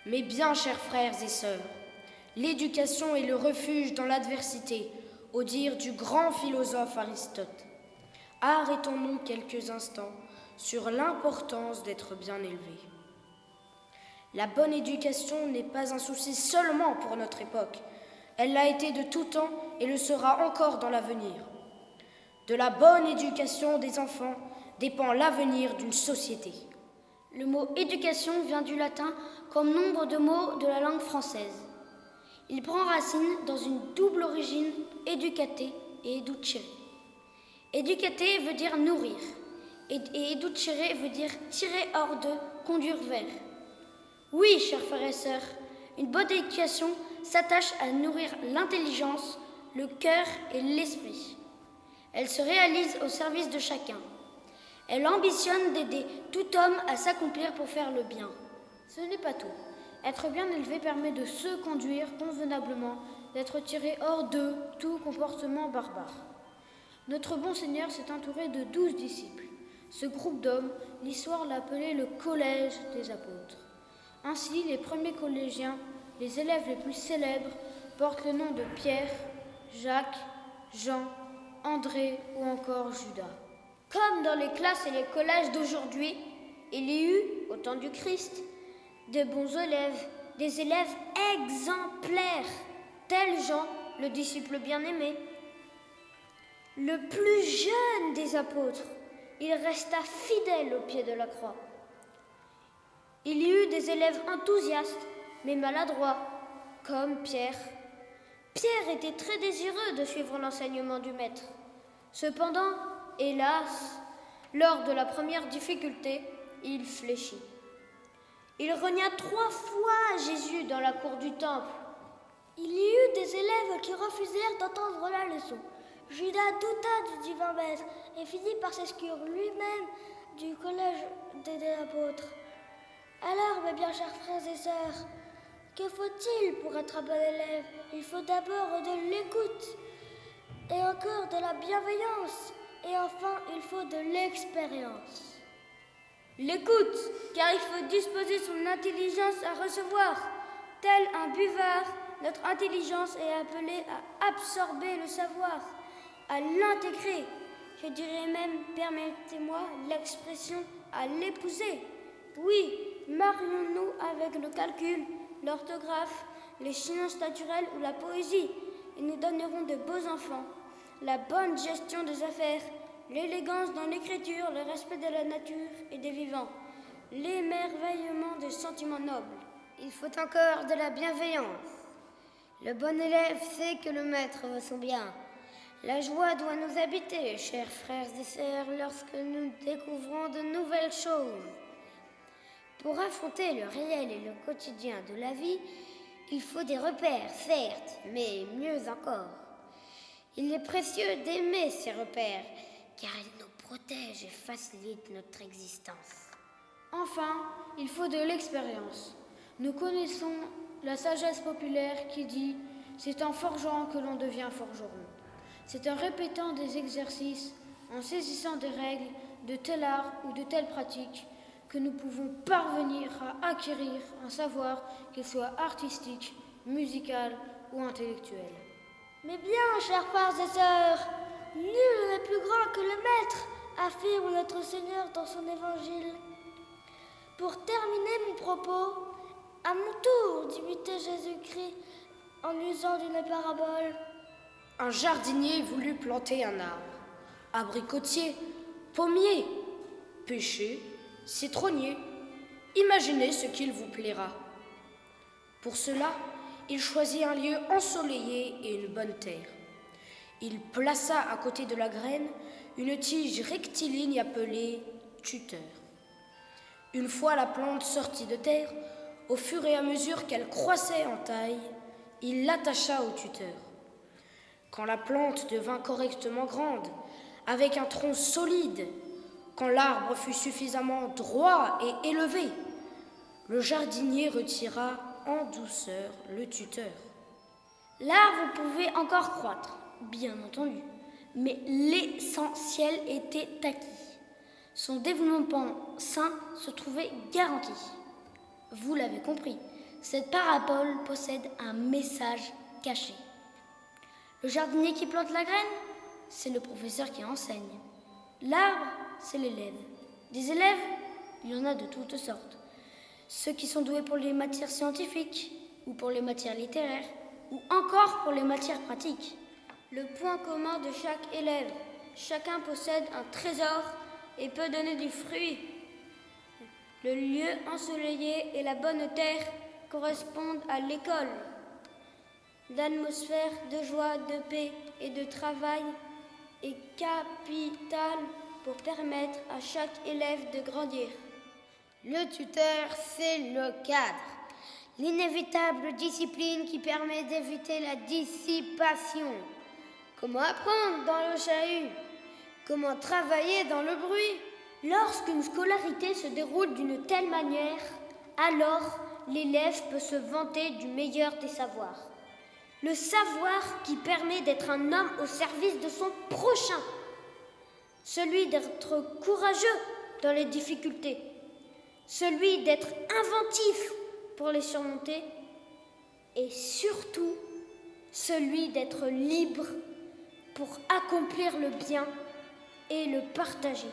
Mais bien, chers frères et sœurs, l'éducation est le refuge dans l'adversité, au dire du grand philosophe Aristote. Arrêtons-nous quelques instants sur l'importance d'être bien élevé. La bonne éducation n'est pas un souci seulement pour notre époque. Elle l'a été de tout temps et le sera encore dans l'avenir. De la bonne éducation des enfants dépend l'avenir d'une société. Le mot éducation vient du latin comme nombre de mots de la langue française. Il prend racine dans une double origine, educate et educere. Educate veut dire nourrir et educere veut dire tirer hors de, conduire vers. Oui, chers frères et sœurs, une bonne éducation s'attache à nourrir l'intelligence, le cœur et l'esprit. Elle se réalise au service de chacun. Elle ambitionne d'aider tout homme à s'accomplir pour faire le bien. Ce n'est pas tout. Être bien élevé permet de se conduire convenablement, d'être tiré hors de tout comportement barbare. Notre bon Seigneur s'est entouré de 12 disciples. Ce groupe d'hommes, l'histoire l'a appelé le collège des apôtres. Ainsi, les premiers collégiens, les élèves les plus célèbres, portent le nom de Pierre, Jacques, Jean, André ou encore Judas. Comme dans les classes et les collèges d'aujourd'hui, il y eut, au temps du Christ, de bons élèves, des élèves exemplaires, tel Jean, le disciple bien-aimé. Le plus jeune des apôtres, il resta fidèle au pied de la croix. Il y eut des élèves enthousiastes, mais maladroits, comme Pierre. Pierre était très désireux de suivre l'enseignement du maître. Cependant, hélas, lors de la première difficulté, il fléchit. Il renia 3 fois Jésus dans la cour du temple. Il y eut des élèves qui refusèrent d'entendre la leçon. Judas douta du divin maître et finit par s'exclure lui-même du collège des apôtres. Alors, mes bien chers frères et sœurs, que faut-il pour être un bon élève? Il faut d'abord de l'écoute, et encore de la bienveillance, et enfin, il faut de l'expérience. L'écoute, car il faut disposer son intelligence à recevoir. Tel un buvard, notre intelligence est appelée à absorber le savoir, à l'intégrer. Je dirais même, permettez-moi l'expression, à l'épouser. Oui, marions-nous avec le calcul, l'orthographe, les sciences naturelles ou la poésie, et nous donnerons de beaux enfants. La bonne gestion des affaires, l'élégance dans l'écriture, le respect de la nature et des vivants, l'émerveillement des sentiments nobles. Il faut encore de la bienveillance. Le bon élève sait que le maître veut son bien. La joie doit nous habiter, chers frères et sœurs, lorsque nous découvrons de nouvelles choses. Pour affronter le réel et le quotidien de la vie, il faut des repères, certes, mais mieux encore. Il est précieux d'aimer ces repères, car ils nous protègent et facilitent notre existence. Enfin, il faut de l'expérience. Nous connaissons la sagesse populaire qui dit « c'est en forgeant que l'on devient forgeron ». C'est en répétant des exercices, en saisissant des règles de tel art ou de telle pratique, que nous pouvons parvenir à acquérir un savoir, qu'il soit artistique, musical ou intellectuel. Mais bien, chers frères et sœurs, nul n'est plus grand que le Maître, affirme notre Seigneur dans son évangile. Pour terminer mon propos, à mon tour d'imiter Jésus-Christ en usant d'une parabole. Un jardinier voulut planter un arbre. Abricotier, pommier, pêcher, citronnier. Imaginez ce qu'il vous plaira. Pour cela, il choisit un lieu ensoleillé et une bonne terre. Il plaça à côté de la graine une tige rectiligne appelée tuteur. Une fois la plante sortie de terre, au fur et à mesure qu'elle croissait en taille, il l'attacha au tuteur. Quand la plante devint correctement grande, avec un tronc solide, quand l'arbre fut suffisamment droit et élevé, le jardinier retira en douceur le tuteur. L'arbre pouvait encore croître, bien entendu, mais l'essentiel était acquis. Son développement sain se trouvait garanti. Vous l'avez compris, Cette parabole possède un message caché. Le jardinier qui plante la graine, c'est le professeur qui enseigne. L'arbre, c'est l'élève. Des élèves, il y en a de toutes sortes. Ceux qui sont doués pour les matières scientifiques, ou pour les matières littéraires, ou encore pour les matières pratiques. Le point commun de chaque élève, chacun possède un trésor et peut donner du fruit. Le lieu ensoleillé et la bonne terre correspondent à l'école. L'atmosphère de joie, de paix et de travail est capitale pour permettre à chaque élève de grandir. Le tuteur, c'est le cadre, l'inévitable discipline qui permet d'éviter la dissipation. Comment apprendre dans le chahut? Comment travailler dans le bruit? Lorsqu'une scolarité se déroule d'une telle manière, alors l'élève peut se vanter du meilleur des savoirs. Le savoir qui permet d'être un homme au service de son prochain. Celui d'être courageux dans les difficultés. Celui d'être inventif pour les surmonter. Et surtout, celui d'être libre pour accomplir le bien et le partager.